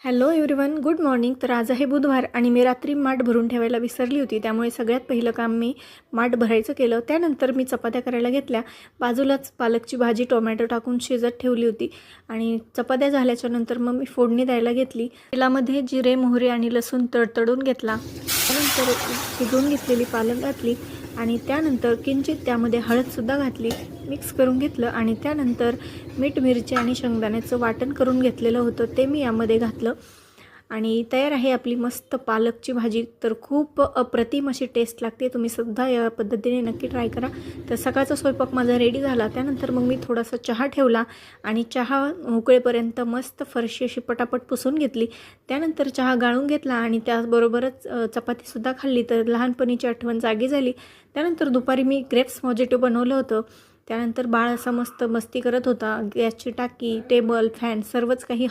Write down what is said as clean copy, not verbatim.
Hello everyone, good morning. तर आज आहे बुधवार आणि मी रात्री माठ भरून ठेवायला विसरली होती. त्यामुळे सगळ्यात पहिलं काम मी माठ भरायचं केलं. त्यानंतर मी चपात्या करायला घेतल्या. बाजूलाच पालकची भाजी टोमॅटो टाकून शिजत ठेवली होती आणि चपात्या झाल्याच्यानंतर मग मी फोडणी द्यायला घेतली. तेलामध्ये जिरे, मोहरी आणि लसूण तडतडून घेतला. त्यानंतर शिजवून घेतलेली पालक घातली आणि त्यानंतर किंचित त्यामध्ये हळदसुद्धा घातली. मिक्स करून घेतलं आणि त्यानंतर मीठ, मिरची आणि शेंगदाण्याचं वाटण करून घेतलेलं होतं ते मी यामध्ये घातलं आणि तयार आहे आपली मस्त पालकची भाजी. तर खूप अप्रतिम अशी टेस्ट लागते. तुम्ही सुद्धा या पद्धतीने नक्की ट्राय करा. तर सकाळचा स्वयंपाक माझा रेडी झाला. त्यानंतर मग मी थोडासा चहा ठेवला आणि चहा उकळेपर्यंत मस्त फरशी अशी पटापट पुसून घेतली. त्यानंतर चहा गाळून घेतला आणि त्याचबरोबरच चपातीसुद्धा खाल्ली. तर लहानपणीची आठवण जागी झाली. त्यानंतर दुपारी मी ग्रेप्स मॉजिटो बनवलं होतं. त्यानंतर बाळ असा मस्त मस्ती करत होता. गॅसची टाकी, टेबल, फॅन सर्वच काही